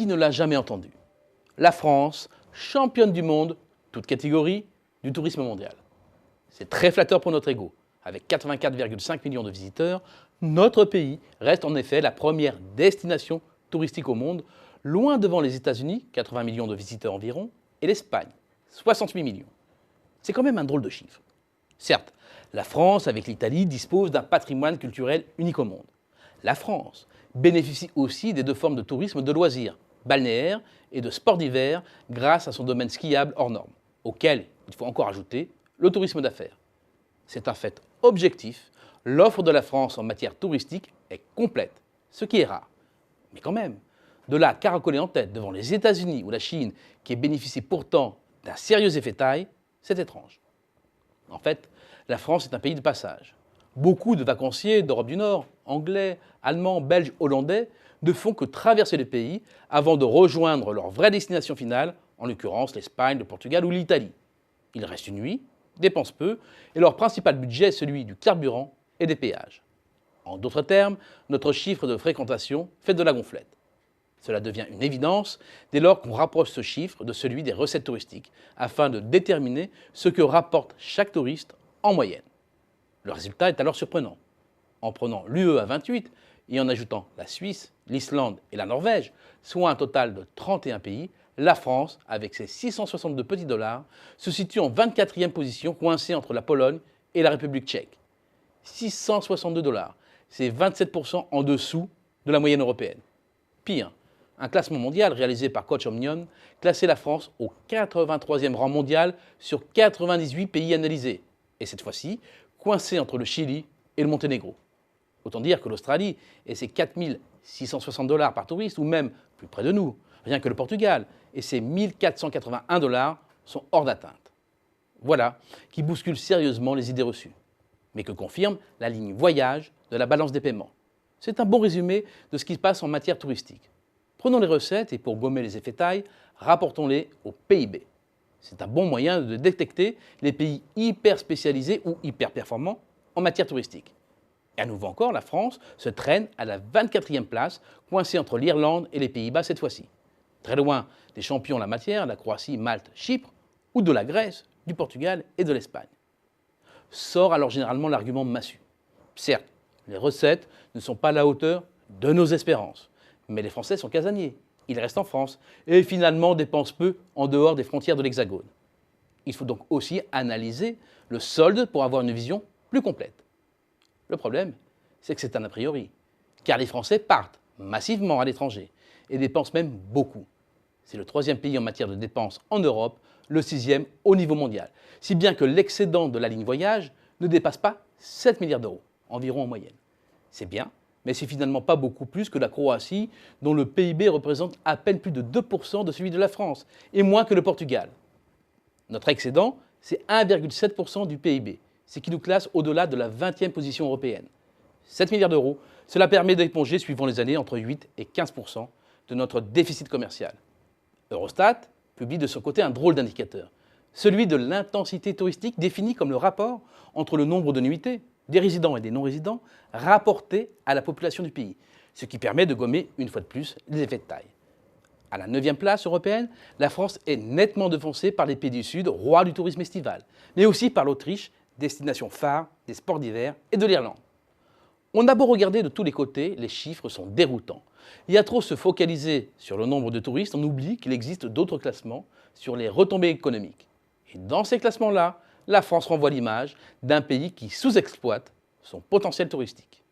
qui ne l'a jamais entendu? La France, championne du monde, toute catégorie, du tourisme mondial. C'est très flatteur pour notre ego. Avec 84,5 millions de visiteurs, notre pays reste en effet la première destination touristique au monde, loin devant les États-Unis, 80 millions de visiteurs environ, et l'Espagne, 68 millions. C'est quand même un drôle de chiffre. Certes, la France, avec l'Italie, dispose d'un patrimoine culturel unique au monde. La France bénéficie aussi des deux formes de tourisme de loisirs, balnéaire et de sport d'hiver, grâce à son domaine skiable hors norme, auquel il faut encore ajouter le tourisme d'affaires. C'est un fait objectif, l'offre de la France en matière touristique est complète, ce qui est rare. Mais quand même, de là à caracoler en tête devant les États-Unis ou la Chine, qui bénéficient pourtant d'un sérieux effet taille, c'est étrange. En fait, la France est un pays de passage. Beaucoup de vacanciers d'Europe du Nord, anglais, allemands, belges, hollandais, ne font que traverser le pays avant de rejoindre leur vraie destination finale, en l'occurrence l'Espagne, le Portugal ou l'Italie. Ils restent une nuit, dépensent peu, et leur principal budget est celui du carburant et des péages. En d'autres termes, notre chiffre de fréquentation fait de la gonflette. Cela devient une évidence dès lors qu'on rapproche ce chiffre de celui des recettes touristiques, afin de déterminer ce que rapporte chaque touriste en moyenne. Le résultat est alors surprenant. En prenant l'UE à 28 et en ajoutant la Suisse, l'Islande et la Norvège, soit un total de 31 pays, la France, avec ses 662 petits dollars, se situe en 24e position, coincée entre la Pologne et la République tchèque. 662 dollars, c'est 27% en dessous de la moyenne européenne. Pire, un classement mondial réalisé par Coach Omnium classait la France au 83e rang mondial sur 98 pays analysés, et cette fois-ci, coincé entre le Chili et le Monténégro. Autant dire que l'Australie et ses 4 660 dollars par touriste, ou même plus près de nous, rien que le Portugal et ses 1 481 dollars sont hors d'atteinte. Voilà qui bouscule sérieusement les idées reçues, mais que confirme la ligne voyage de la balance des paiements. C'est un bon résumé de ce qui se passe en matière touristique. Prenons les recettes et pour gommer les effets taille, rapportons-les au PIB. C'est un bon moyen de détecter les pays hyper spécialisés ou hyper performants en matière touristique. Et à nouveau encore, la France se traîne à la 24e place, coincée entre l'Irlande et les Pays-Bas cette fois-ci. Très loin des champions en la matière, la Croatie, Malte, Chypre, ou de la Grèce, du Portugal et de l'Espagne. Sort alors généralement l'argument massu. Certes, les recettes ne sont pas à la hauteur de nos espérances, mais les Français sont casaniers. Ils restent en France et finalement dépensent peu en dehors des frontières de l'Hexagone. Il faut donc aussi analyser le solde pour avoir une vision plus complète. Le problème, c'est que c'est un a priori, car les Français partent massivement à l'étranger et dépensent même beaucoup. C'est le 3e pays en matière de dépenses en Europe, le 6e au niveau mondial, si bien que l'excédent de la ligne voyage ne dépasse pas 7 milliards d'euros, environ en moyenne. C'est bien, mais c'est finalement pas beaucoup plus que la Croatie, dont le PIB représente à peine plus de 2% de celui de la France, et moins que le Portugal. Notre excédent, c'est 1,7% du PIB, ce qui nous classe au-delà de la 20e position européenne. 7 milliards d'euros, cela permet d'éponger, suivant les années, entre 8 et 15% de notre déficit commercial. Eurostat publie de son côté un drôle d'indicateur, celui de l'intensité touristique défini comme le rapport entre le nombre de nuitées, des résidents et des non-résidents, rapportés à la population du pays, ce qui permet de gommer une fois de plus les effets de taille. À la 9e place européenne, la France est nettement devancée par les pays du Sud, rois du tourisme estival, mais aussi par l'Autriche, destination phare des sports d'hiver, et de l'Irlande. On a beau regarder de tous les côtés, les chiffres sont déroutants. Il y a trop se focaliser sur le nombre de touristes, on oublie qu'il existe d'autres classements sur les retombées économiques. Et dans ces classements-là, la France renvoie l'image d'un pays qui sous-exploite son potentiel touristique.